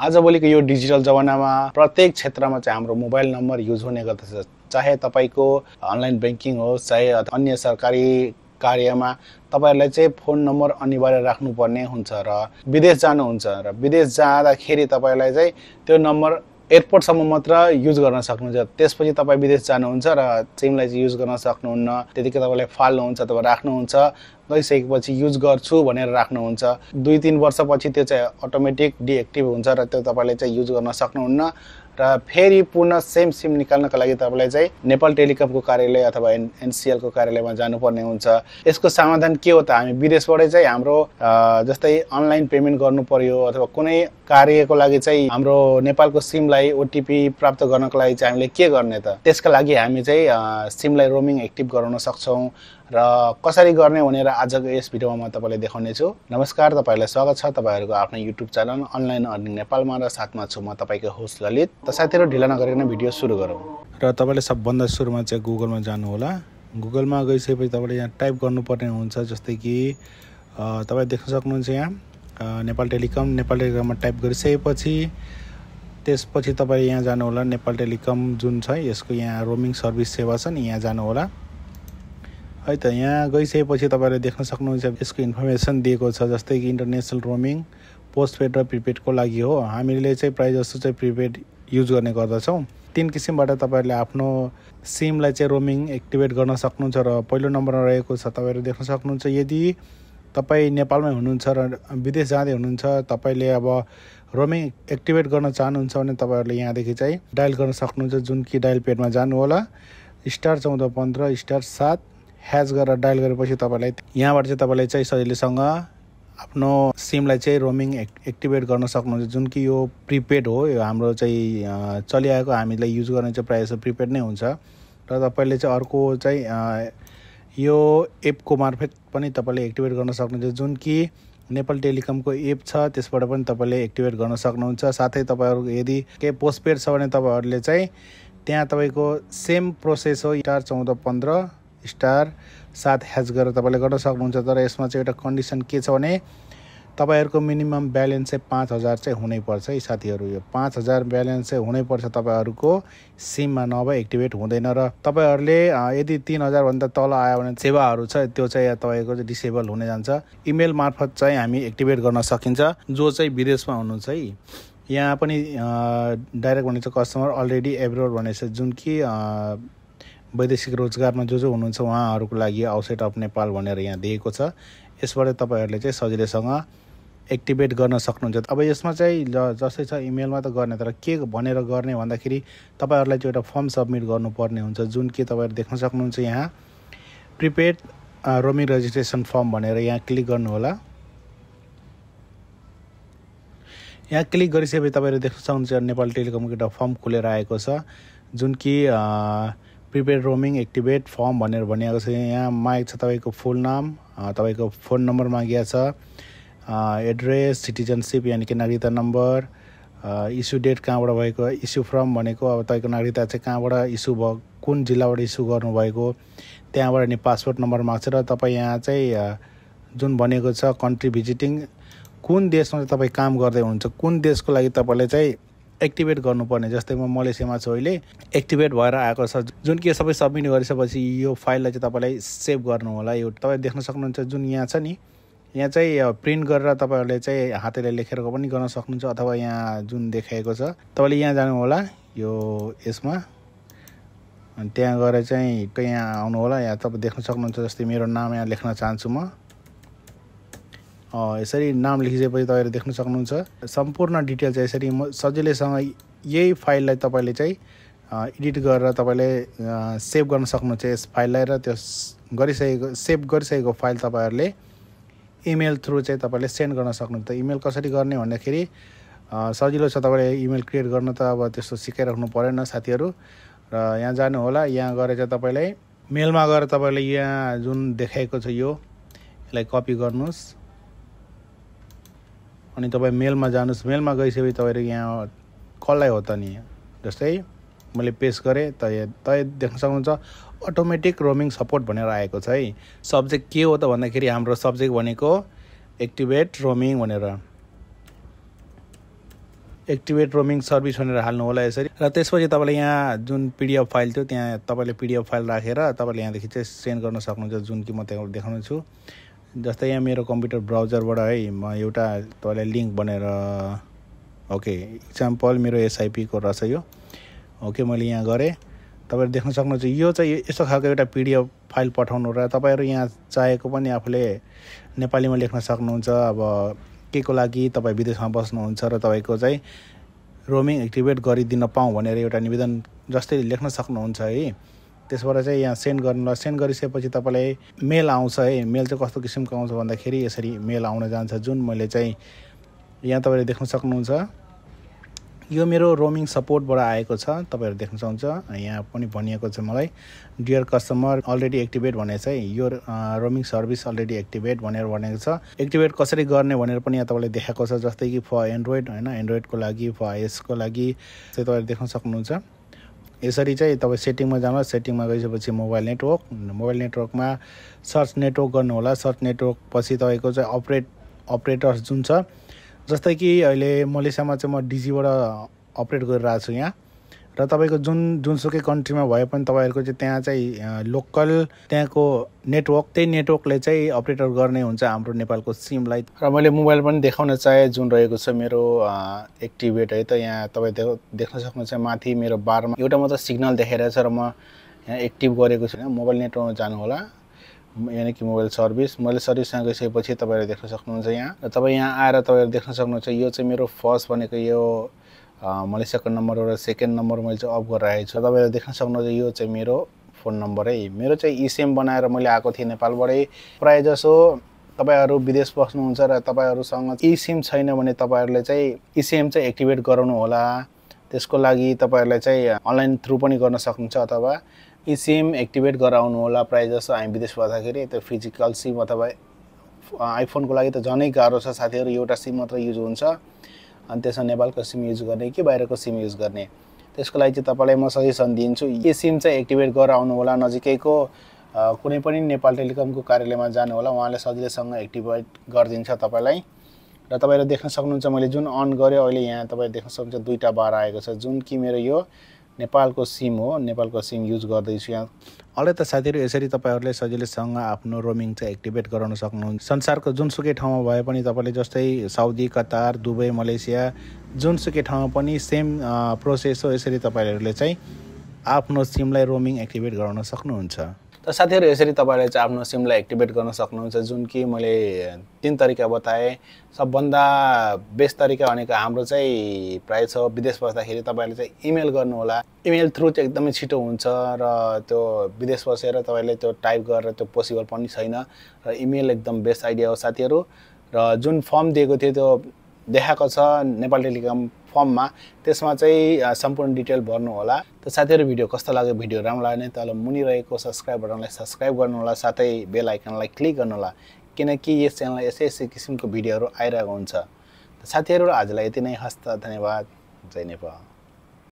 आजभोलिको यो डिजिटल जमानामा प्रत्येक क्षेत्रमा चाहिँ हाम्रो मोबाइल नम्बर युज हुने गर्दछ। चाहे तपाईको अनलाइन बैंकिङ होस्, चाहे अन्य सरकारी कार्यमा तपाईहरुलाई चाहिँ फोन नम्बर अनिवार्य राख्नुपर्ने हुन्छ र विदेश जानुहुन्छ र विदेश जाँदाखेरि तपाईहरुलाई चाहिँ त्यो नम्बर एयरपोर्टसम्म मात्र युज गर्न सक्नुहुन्छ। त्यसपछि तपाई विदेश जानुहुन्छ र सिमलाई चाहिँ युज गर्न सक्नुहुन्न। त्यतिकै तपाईले फाल्नुहुन्छ अथवा राख्नुहुन्छ। गइसकेपछि युज गर्छु भनेर राख्नुहुन्छ। 2-3 वर्षपछि त्यो चाहिँ अटोमेटिक डिएक्टिभ हुन्छ र त्यो तपाईले चाहिँ युज गर्न सक्नुहुन्न र फेरि पुनः सेम सिम निकाल्नका लागि तपाईलाई चाहिँ नेपाल टेलिकमको कार्यालय अथवा एनसीएल को कार्यालयमा जानुपर्ने हुन्छ। यसको समाधान के हो त? हामी विदेशबाटै चाहिँ हाम्रो जस्तै अनलाइन पेमेन्ट गर्नु पर्यो अथवा कुनै कार्यको लागि चाहिँ हाम्रो नेपालको सिमलाई ओटीपी प्राप्त गर्नको लागि चाहिँ हामीले के गर्ने त? त्यसका लागि हामी चाहिँ सिमलाई रोमिङ एक्टिभ गराउन सक्छौं र कसरी गर्ने भनेर आजको यस भिडियोमा म तपाईलाई देखाउने छु। नमस्कार, तपाईहरुलाई स्वागत छ तपाईहरुको आफ्नो युट्युब च्यानल अनलाइन अर्निङ नेपालमा र साथमा छु म तपाईको होस्ट ललित। त साथीहरु, ढिला नगरिकन भिडियो सुरु गरौँ। र तपाईले सबभन्दा सुरुमा चाहिँ गुगलमा जानु होला। गुगलमा गइसकेपछि तपाईले यहाँ टाइप गर्नुपर्ने हुन्छ। जस्तै कि तपाई देख्न सक्नुहुन्छ यहाँ नेपाल टेलिकममा टाइप गरिसकेपछि त्यसपछि तपाईले यहाँ जानु होला। नेपाल टेलिकम जुन छ यसको यहाँ रोमिङ सर्भिस सेवा छ नि, यहाँ जानु होला। है त यहाँ गइसकेपछि तपाईले देख्न सक्नुहुन्छ यसको इन्फर्मेसन दिएको छ। जस्तै कि इन्टरनेशनल रोमिङ पोस्टपेड र प्रिपेडको लागि हो। हामीले चाहिँ प्राय जस्तो चाहिँ प्रिपेड युज गर्ने गर्दछौं। 3 किसिमबाट तपाईहरुले आफ्नो सिमलाई चाहिँ रोमिङ एक्टिभेट गर्न सक्नुहुन्छ र पहिलो नम्बरमा रहेको छ तपाईहरु देख्न सक्नुहुन्छ। यदि तपाई नेपालमै हुनुहुन्छ र विदेश जाँदै हुनुहुन्छ, तपाईले अब रोमिङ एक्टिभेट गर्न चाहनुहुन्छ भने तपाईहरुले यहाँदेखि चाहिँ डायल गर्न सक्नुहुन्छ। जुन कि डायल पेडमा जानु होला, *1415*7# गरेर डायल गरेपछि तपाईलाई यहाँबाट चाहिँ तपाईले चाहिँ सजिलैसँग आफ्नो सिमलाई चाहिँ रोमिङ एक्टिभेट गर्न सक्नुहुन्छ। जुन कि यो प्रिपेड हो। यो हाम्रो चाहिँ चलिआएको हामीले युज गर्ने चाहिँ प्रायः जसो प्रिपेड नै हुन्छ र तपाईले चाहिँ अर्को चाहिँ यो एपको मार्फत पनि तपाईले एक्टिभेट गर्न सक्नुहुन्छ। जुन कि नेपाल टेलिकमको एप छ, त्यसबाट पनि तपाईले एक्टिभेट गर्न सक्नुहुन्छ। साथै तपाईहरु यदि के पोस्टपेड छ भने तपाईहरुले चाहिँ त्यहाँ तपाईको सेम प्रोसेस हो, *14*7# गरेर तपाईले गर्न सक्नुहुन्छ। तर यसमा चाहिँ एउटा कन्डिसन के छ भने तपाईहरुको मिनिमम ब्यालेन्स चाहिँ 5000 चाहिँ हुनै पर्छ है साथीहरु। यो 5000 ब्यालेन्स चाहिँ हुनै पर्छ तपाईहरुको सिममा, नभए एक्टिभेट हुँदैन। र तपाईहरुले यदि 3000 भन्दा तल आयो भने सेवाहरु छ त्यो चाहिँ तपाईको चाहिँ डिसेबल हुने जान्छ। इमेल मार्फत चाहिँ हामी एक्टिभेट गर्न सकिन्छ जो चाहिँ विदेशमा हुनुहुन्छ है। यहाँ पनि डाइरेक्ट भनेको कस्टमर अलरेडी एब्रोड भनेछ, जुन कि वैदेशिक रोजगारमा जो हुनुहुन्छ उहाँहरुको लागि आउटसाइड अफ नेपाल भनेर यहाँ दिएको छ। यसबाट तपाईहरुले चाहिँ सजिलैसँग एक्टिभेट गर्न सक्नुहुन्छ। अब यसमा चाहिँ जस्तै छ इमेलमा त गर्ने, तर के भनेर गर्ने भन्दाखेरि तपाईहरुलाई चाहिँ एउटा फर्म सबमिट गर्नुपर्ने हुन्छ। जुन कि तपाईहरु देख्न सक्नुहुन्छ यहाँ प्रिपेड रोमिङ रेजिस्ट्रेसन फर्म भनेर यहाँ क्लिक गर्नु होला। यहाँ क्लिक गरिसकेपछि तपाईहरु देख्न सक्नुहुन्छ नेपाल टेलिकमको एउटा फर्म खुलेर आएको छ। जुन कि प्रिपेड रोमिङ एक्टिभेट फर्म भनेर भनिएको छ। यहाँ मागेको छ तपाईको फुल नाम, तपाईको फोन नम्बर मागिएको छ, एड्रेस, सिटिजनशिप यानि कि नागरिकता नम्बर, इस्यु डेट कहाँबाट भएको, इस्यु फ्रम भनेको अब तपाईको नागरिकता चाहिँ कहाँबाट इस्यु भयो, कुन जिल्लाबाट इस्यु गर्नुभएको, त्यहाँबाट नि पासपोर्ट नम्बर माग्छ। र तपाई यहाँ चाहिँ जुन भनेको छ कन्ट्री भिजिटिङ, कुन देशमा चाहिँ तपाई काम गर्दै हुनुहुन्छ, कुन देशको लागि तपाईले चाहिँ एक्टिभेट गर्नुपर्ने। जस्तै म मलेसियामा छु, अहिले एक्टिभेट भएर आएको छ। जुन कि यो सबै सबमिट गरिसकेपछि यो फाइललाई चाहिँ तपाईलाई सेभ गर्नु होला। यो तपाई देख्न सक्नुहुन्छ जुन यहाँ छ नि, यहाँ चाहिँ प्रिन्ट गरेर तपाईहरुले चाहिँ हातले लेखेर पनि गर्न सक्नुहुन्छ अथवा यहाँ जुन देखाएको छ तपाईले यहाँ जानु होला यो यसमा, अनि त्यहाँ गएर चाहिँ यहाँ आउनु होला। यहाँ तपाई देख्न सक्नुहुन्छ जस्तै मेरो नाम यहाँ लेख्न चाहन्छु म। यसरी नाम लेखिसकेपछि तपाईहरु देख्न सक्नुहुन्छ सम्पूर्ण डिटेल चाहिँ यसरी सजिलैसँग यही फाइललाई तपाईले चाहिँ एडिट गरेर तपाईले सेभ गर्न सक्नुहुन्छ यस फाइललाई। र त्यो सेभ गरिसकेको फाइल तपाईहरुले इमेल थ्रु चाहिँ तपाईले सेन्ड गर्न सक्नुहुन्छ। इमेल कसरी गर्ने भन्दाखेरि सजिलो छ। तपाईले इमेल क्रिएट गर्न त अब त्यस्तो सिकाइराख्नु परेन साथीहरु। र यहाँ जानु होला। यहाँ गएर चाहिँ तपाईले मेलमा गएर तपाईले यहाँ जुन देखाएको छ यसलाई कपी गर्नुस् अनि तपाई मेलमा जानुस्। मेलमा गइसकेपछि तपाईहरु यहाँ कसलाई हो त नि, जस्तै मैले पेस्ट गरे त देख्न सक्नुहुन्छ अटोमेटिक रोमिङ सपोर्ट भनेर आएको छ है। सब्जेक्ट के हो त भन्दाखेरि हाम्रो सब्जेक्ट भनेको एक्टिभेट रोमिङ भनेर। एक्टिभेट रोमिङ सर्भिस भनेर हाल्नु होला यसरी र त्यसपछि तपाईँले यहाँ जुन पीडीएफ फाइल थियो त्यहाँ तपाईँले पीडीएफ फाइल राखेर तपाईँले यहाँदेखि चाहिँ सेन्ड गर्न सक्नुहुन्छ जुन कि म त्यहाँ देखाउने छु जस्तै यहाँ मेरो कम्प्युटर ब्राउजरबाट है म एउटा तपाईँलाई लिङ्क बनाएर ओके इक्जाम्पल मेरो एसआइपी को रहेछ यो ओके मैले यहाँ गरेँ तपाईँहरू देख्न सक्नुहुन्छ यो चाहिँ यस्तो खालको एउटा पीडीएफ फाइल पठाउनु र तपाईँहरू यहाँ चाहेको पनि आफूले नेपालीमा लेख्न सक्नुहुन्छ अब के को लागि तपाईँ विदेशमा बस्नुहुन्छ र तपाईँको चाहिँ रोमिङ एक्टिभेट गरिदिन पाऊँ भनेर एउटा निवेदन जस्तै लेख्न सक्नुहुन्छ है त्यसबाट चाहिँ यहाँ सेन्ड गर्नुलाई सेन्ड गरिसकेपछि तपाईँलाई मेल आउँछ है मेल चाहिँ कस्तो किसिमको आउँछ भन्दाखेरि यसरी मेल आउन जान्छ जुन मैले चाहिँ यहाँ तपाईँले देख्न सक्नुहुन्छ यो मेरो रोमिङ सपोर्टबाट आएको छ तपाईँहरू देख्न सक्नुहुन्छ यहाँ पनि भनिएको छ मलाई डियर कस्टमर अलरेडी एक्टिभेट भनेको छ यो रोमिङ सर्भिस अलरेडी एक्टिभेट भनेर भनेको छ एक्टिभेट कसरी गर्ने भनेर पनि यहाँ तपाईँले देखाएको छ जस्तै कि फर एन्ड्रोइड होइन एन्ड्रोइडको लागि फर आइएसको लागि चाहिँ तपाईँले देख्न सक्नुहुन्छ यसरी चाहिँ तपाईँ सेटिङमा जानुहोस् सेटिङमा गइसकेपछि मोबाइल नेटवर्कमा सर्च नेटवर्क गर्नु होला सर्च नेटवर्क पछि तपाईँको चाहिँ अपरेटर्स जुन छ जस्तै कि अहिले मलेसियामा चाहिँ म डिजीबाट अपरेट गरिरहेको छु यहाँ र तपाईँको जुनसुकै कन्ट्रीमा भए पनि तपाईँहरूको चाहिँ त्यहाँ चाहिँ लोकल त्यहाँको नेटवर्क त्यही नेटवर्कले चाहिँ अपरेटर गर्ने हुन्छ हाम्रो नेपालको सिमलाई र मैले मोबाइल पनि देखाउन चाहे जुन रहेको छ मेरो एक्टिभेट है त यहाँ तपाईँ देख्न सक्नुहुन्छ माथि मेरो बारमा एउटा मात्र सिग्नल देखाइरहेछ र म यहाँ एक्टिभ गरेको छु मोबाइल नेटवर्कमा जानु होला यानी कि मोबाइल सर्भिसमा गइसकेपछि तपाईँहरू देख्न सक्नुहुन्छ यहाँ र तपाईँ यहाँ आएर तपाईँहरू देख्न सक्नुहुन्छ यो चाहिँ मेरो फर्स्ट भनेको यो मलेसियाको नम्बर र सेकेन्ड नम्बर मैले चाहिँ अफ गरिरहेको छु तपाईँहरू देख्न सक्नुहुन्छ यो चाहिँ मेरो फोन नम्बर है मेरो चाहिँ इसिएम बनाएर मैले आएको थिएँ नेपालबाटै प्रायः जसो तपाईँहरू विदेश बस्नुहुन्छ र तपाईँहरूसँग इसिम छैन भने तपाईँहरूले चाहिँ इसिएम चाहिँ एक्टिभेट गराउनु होला त्यसको लागि तपाईँहरूलाई चाहिँ अनलाइन थ्रु पनि गर्न सक्नुहुन्छ अथवा इसिम एक्टिभेट गराउनु होला प्रायः जस्तो हामी विदेश बस्दाखेरि त्यो फिजिकल सिम अथवा आइफोनको लागि त झनै गाह्रो छ साथीहरू एउटा सिम मात्र युज हुन्छ अनि त्यसमा नेपालको सिम युज गर्ने कि बाहिरको सिम युज गर्ने त्यसको लागि चाहिँ तपाईँलाई म सजेसन दिन्छु यो सिम चाहिँ एक्टिभेट गराउनु होला नजिकैको कुनै पनि नेपाल टेलिकमको कार्यालयमा जानु होला उहाँले सजिलैसँग एक्टिभेट गरिदिन्छ तपाईँलाई र तपाईँहरू देख्न सक्नुहुन्छ मैले जुन अन गरेँ अहिले यहाँ तपाईँले देख्न सक्नुहुन्छ दुईटा बार आएको छ जुन कि मेरो यो नेपालको सिम हो नेपालको सिम युज गर्दैछु यहाँ अहिले त साथीहरू यसरी तपाईँहरूले सजिलैसँग आफ्नो रोमिङ चाहिँ एक्टिभेट गराउन सक्नुहुन्छ संसारको जुनसुकै ठाउँमा भए पनि तपाईँले जस्तै साउदी कतार दुबई मलेसिया जुनसुकै ठाउँमा पनि सेम प्रोसेस हो यसरी तपाईँहरूले चाहिँ आफ्नो सिमलाई रोमिङ एक्टिभेट गराउन सक्नुहुन्छ त साथीहरू यसरी तपाईँले चाहिँ आफ्नो सिमलाई एक्टिभेट गर्न सक्नुहुन्छ जुन कि मैले 3 तरिका बताएँ सबभन्दा बेस्ट तरिका भनेको हाम्रो चाहिँ प्रायः छ विदेश बस्दाखेरि तपाईँले चाहिँ इमेल गर्नु होला इमेल थ्रु चाहिँ एकदमै छिटो हुन्छ र त्यो विदेश बसेर तपाईँले त्यो टाइप गरेर त्यो पोसिबल पनि छैन र इमेल एकदम बेस्ट आइडिया हो साथीहरू र जुन फर्म दिएको थियो त्यो देखाएको छ नेपाल टेलिकम फर्ममा त्यसमा चाहिँ सम्पूर्ण डिटेल भर्नु होला त साथीहरू भिडियो कस्तो लाग्यो भिडियो राम्रो लाग्यो भने तल मुनि रहेको सब्स्क्राइब बटनलाई सब्स्क्राइब गर्नु होला साथै बेल आइकनलाई क्लिक गर्नु होला किनकि यस च्यानलमा यसै किसिमको भिडियोहरू आइरहेको हुन्छ त साथीहरू आजलाई यति नै हस्त धन्यवाद जय नेपाल।